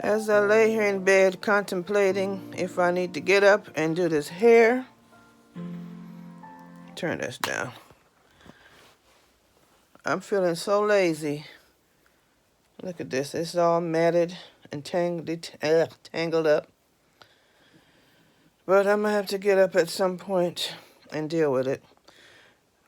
As I lay here in bed contemplating if I need to get up and do this hair, turn this down. I'm feeling so lazy. Look at this. It's all matted and tangled up. But I'm going to have to get up at some point and deal with it.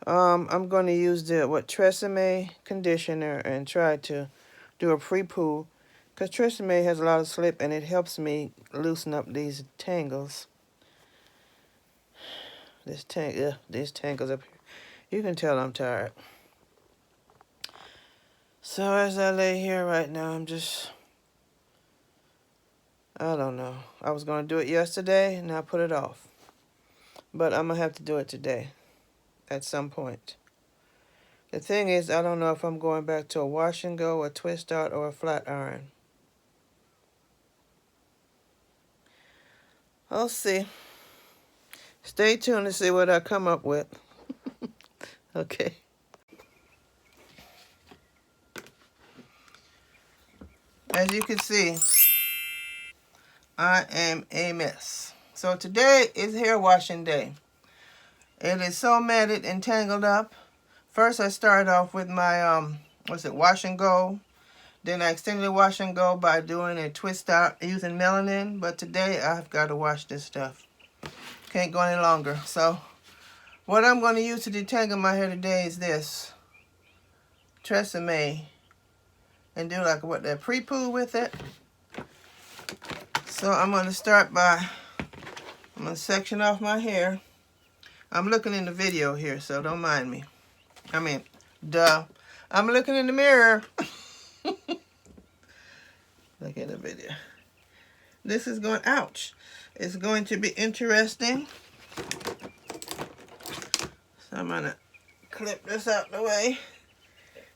I'm going to use the TRESemmé conditioner and try to do a pre-poo. Because TRESemmé has a lot of slip and it helps me loosen up these tangles. These tangles up here. You can tell I'm tired. So as I lay here right now, I don't know. I was going to do it yesterday and I put it off. But I'm going to have to do it today at some point. The thing is, I don't know if I'm going back to a wash and go, a twist out, or a flat iron. I'll see. Stay tuned to see what I come up with. Okay. As you can see, I am a mess. So today is hair washing day. It is so matted and tangled up. First I started off with my, wash and go. Then I extended the wash and go by doing a twist out using melanin. But today I've got to wash this stuff. Can't go any longer. So what I'm going to use to detangle my hair today is this TRESemmé. And do like that pre-poo with it. So I'm going to start by, I'm going to section off my hair. I'm looking in the video here, so don't mind me. I'm looking in the mirror. Look at the video. This is going, ouch. It's going to be interesting. So I'm going to clip this out the way.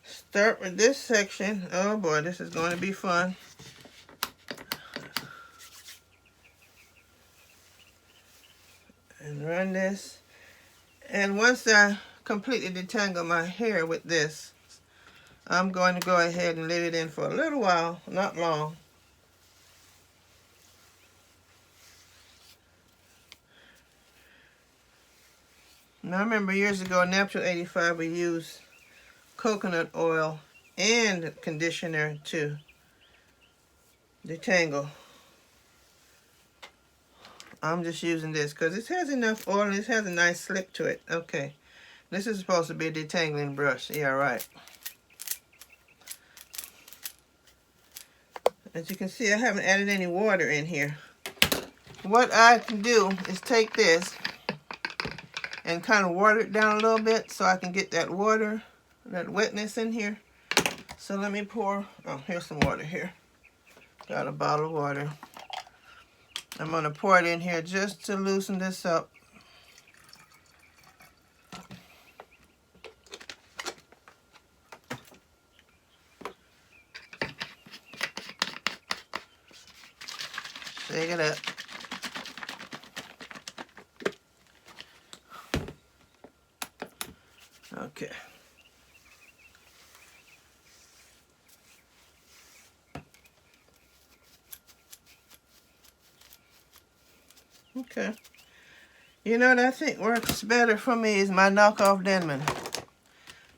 Start with this section. Oh boy, this is going to be fun. And run this. And once I completely detangle my hair with this, I'm going to go ahead and leave it in for a little while, not long. Now I remember years ago in Natural 85 we used coconut oil and conditioner to detangle. I'm just using this because it has enough oil and it has a nice slip to it. Okay, this is supposed to be a detangling brush. Yeah, right. As you can see, I haven't added any water in here. What I can do is take this and kind of water it down a little bit so I can get that water, that wetness in here. So let me pour, oh, here's some water here. Got a bottle of water. I'm going to pour it in here just to loosen this up. Shake it up. Okay. Okay. You know what I think works better for me is my knockoff Denman.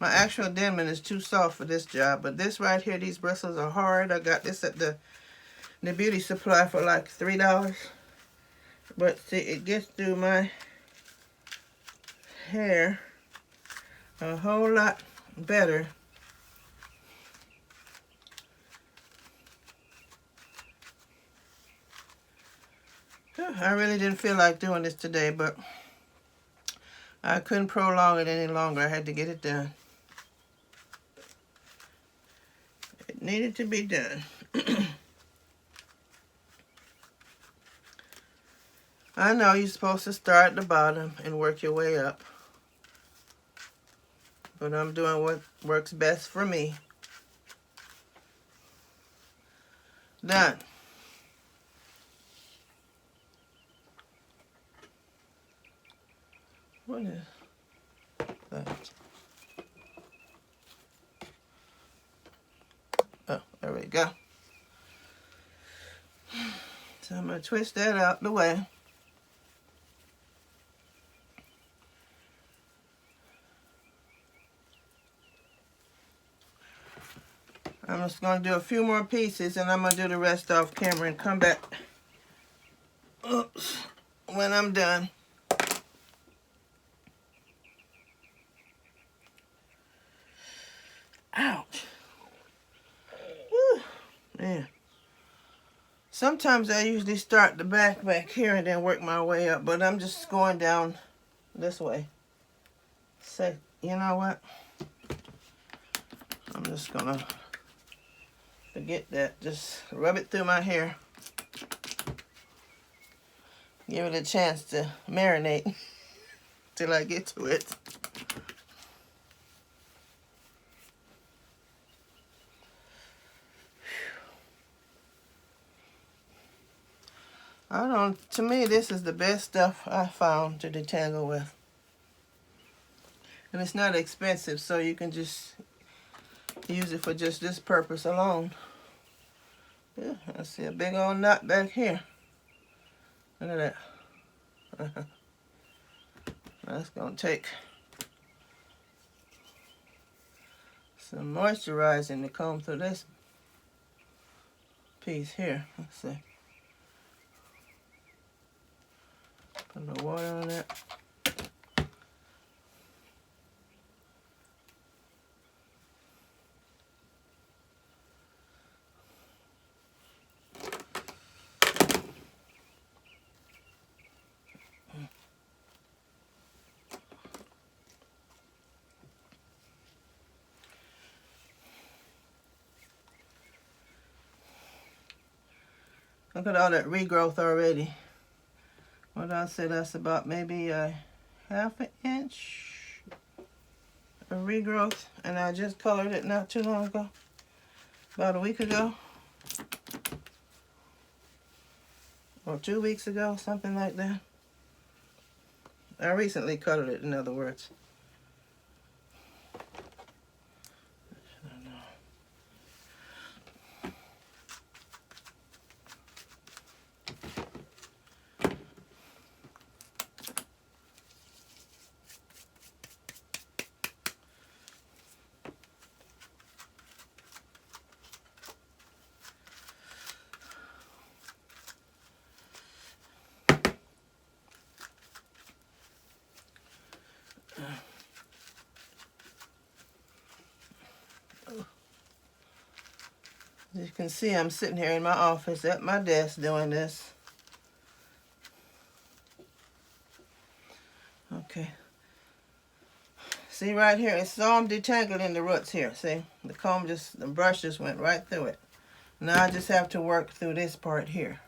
My actual Denman is too soft for this job, but this right here, these bristles are hard. I got this at the beauty supply for like $3. But see, it gets through my hair a whole lot better. I really didn't feel like doing this today, but I couldn't prolong it any longer. I had to get it done. It needed to be done. I know you're supposed to start at the bottom and work your way up. But I'm doing what works best for me. Done. What is that? Oh, there we go. So I'm going to twist that out the way. I'm just going to do a few more pieces, and I'm going to do the rest off camera and come back when I'm done. Ouch. Whew. Man. Sometimes I usually start the back here and then work my way up, but I'm just going down this way. So, you know what? I'm just gonna forget that. Just rub it through my hair. Give it a chance to marinate till I get to it. To me, this is the best stuff I found to detangle with. And it's not expensive, so you can just use it for just this purpose alone. Yeah, I see a big old knot back here. Look at that. That's going to take some moisturizing to comb through this piece here. Let's see. Put a little water on that. Look at all that regrowth already. What I say, that's about maybe a ½ an inch of regrowth, and I just colored it not too long ago, about a week ago, or 2 weeks ago, something like that. I recently colored it, in other words. As you can see, I'm sitting here in my office at my desk doing this. Okay. See right here, it's all detangled in the roots here. See, the brush just went right through it. Now I just have to work through this part here.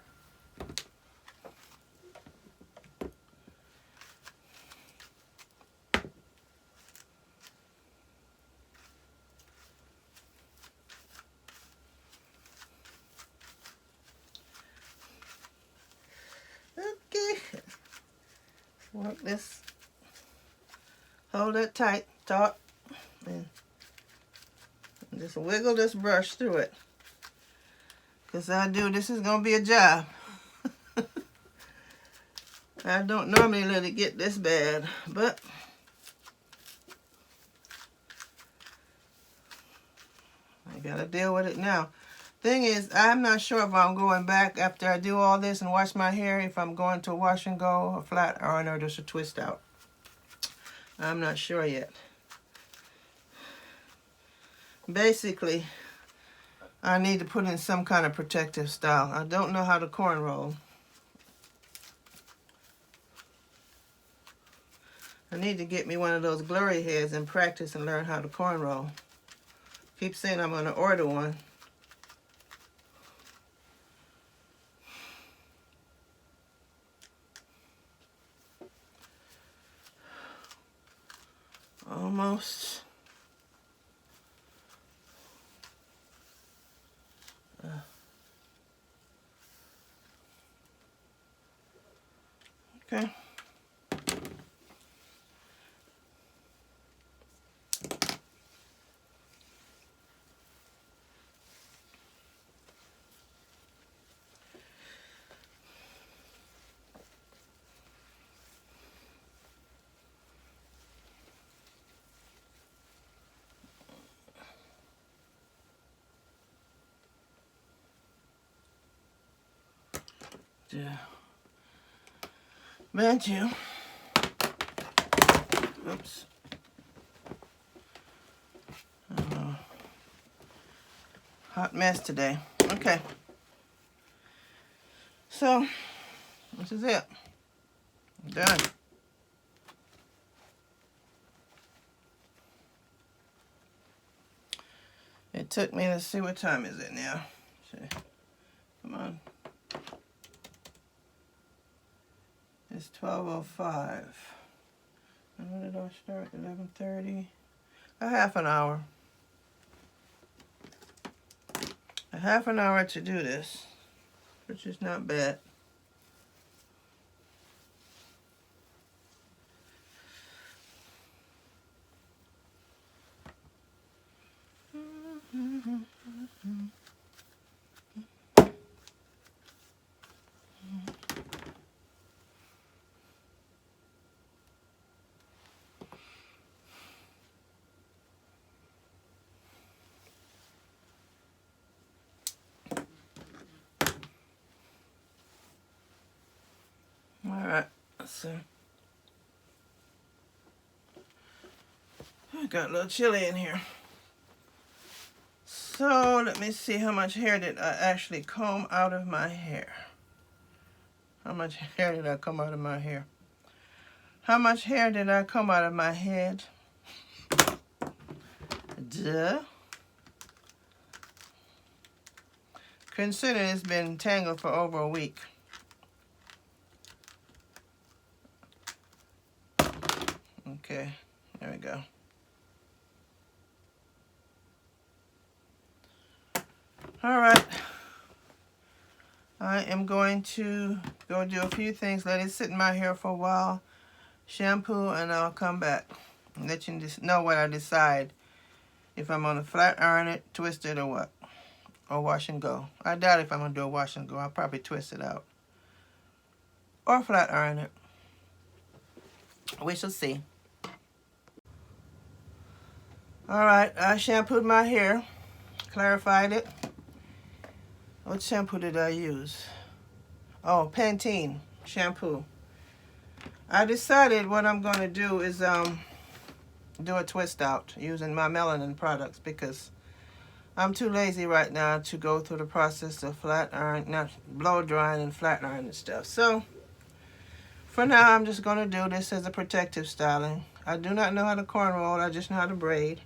Okay. Work this. Hold it tight, taut, and just wiggle this brush through it. Because this is going to be a job. I don't normally let it get this bad, but I got to deal with it now. Thing is, I'm not sure if I'm going back after I do all this and wash my hair, if I'm going to wash and go or flat iron or just a twist out. I'm not sure yet. Basically, I need to put in some kind of protective style. I don't know how to cornrow. I need to get me one of those blurry heads and practice and learn how to cornrow. Keep saying I'm going to order one. Almost. Okay. bent you. Oops. Hot mess today. Okay. So, this is it. Done. It took me, let's see, what time is it now? Come on. It's 12:05. And when did I start? 11:30. A half an hour. A half an hour to do this, which is not bad. Alright, so I got a little chilly in here. So let me see how much hair did I actually comb out of my hair. How much hair did I comb out of my hair? How much hair did I comb out of my head? Duh. Consider it's been tangled for over a week. Okay, there we go. All right. I am going to go do a few things, let it sit in my hair for a while, shampoo, and I'll come back and let you just know what I decide. If I'm going to flat iron it, twist it, or what. Or wash and go. I doubt if I'm going to do a wash and go. I'll probably twist it out. Or flat iron it. We shall see. Alright, I shampooed my hair. Clarified it. What shampoo did I use? Oh, Pantene shampoo. I decided what I'm going to do is do a twist out using my melanin products because I'm too lazy right now to go through the process of flat iron, not blow drying and flat iron and stuff. So for now, I'm just going to do this as a protective styling. I do not know how to cornroll. I just know how to braid.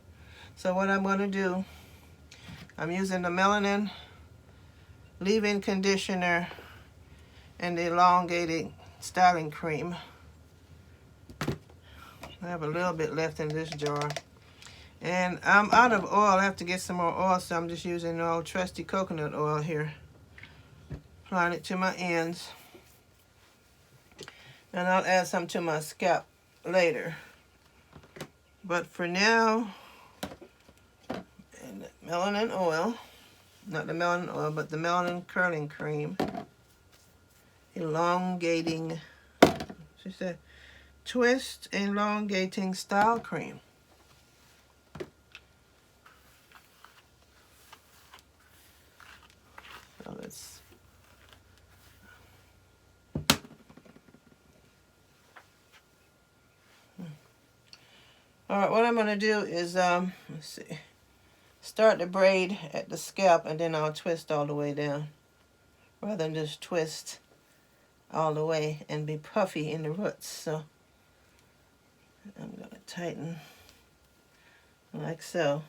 So what I'm going to do, I'm using the melanin leave-in conditioner and the elongating styling cream. I have a little bit left in this jar. And I'm out of oil. I have to get some more oil, so I'm just using the old trusty coconut oil here. Applying it to my ends. And I'll add some to my scalp later. But for now, and the melanin oil, not the melanin oil, but the melanin curling cream. Elongating, she said, twist elongating style cream. So let's all right, what I'm going to do is, let's see, start the braid at the scalp and then I'll twist all the way down. Rather than just twist all the way and be puffy in the roots. So I'm going to tighten like so.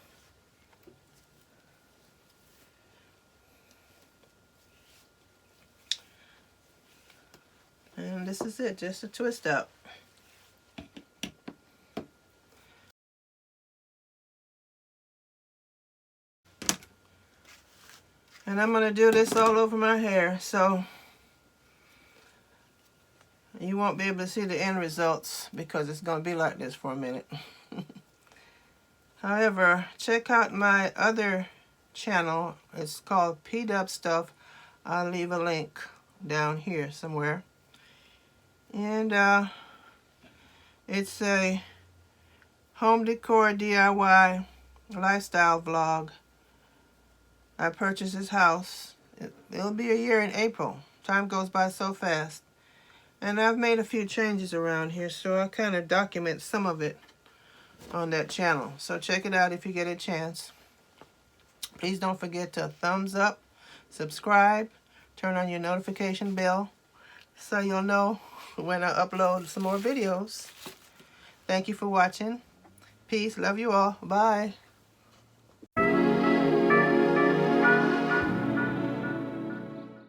And this is it, just a twist out. And I'm going to do this all over my hair, so you won't be able to see the end results because it's going to be like this for a minute. However, check out my other channel. It's called pdubstuff. I'll leave a link down here somewhere. And it's a home decor DIY lifestyle vlog. I purchased this house. It'll be a year in April. Time goes by so fast. And I've made a few changes around here, so I kind of document some of it on that channel. So check it out if you get a chance. Please don't forget to thumbs up, subscribe, turn on your notification bell so you'll know when I upload some more videos. Thank you for watching. Peace. Love you all. Bye.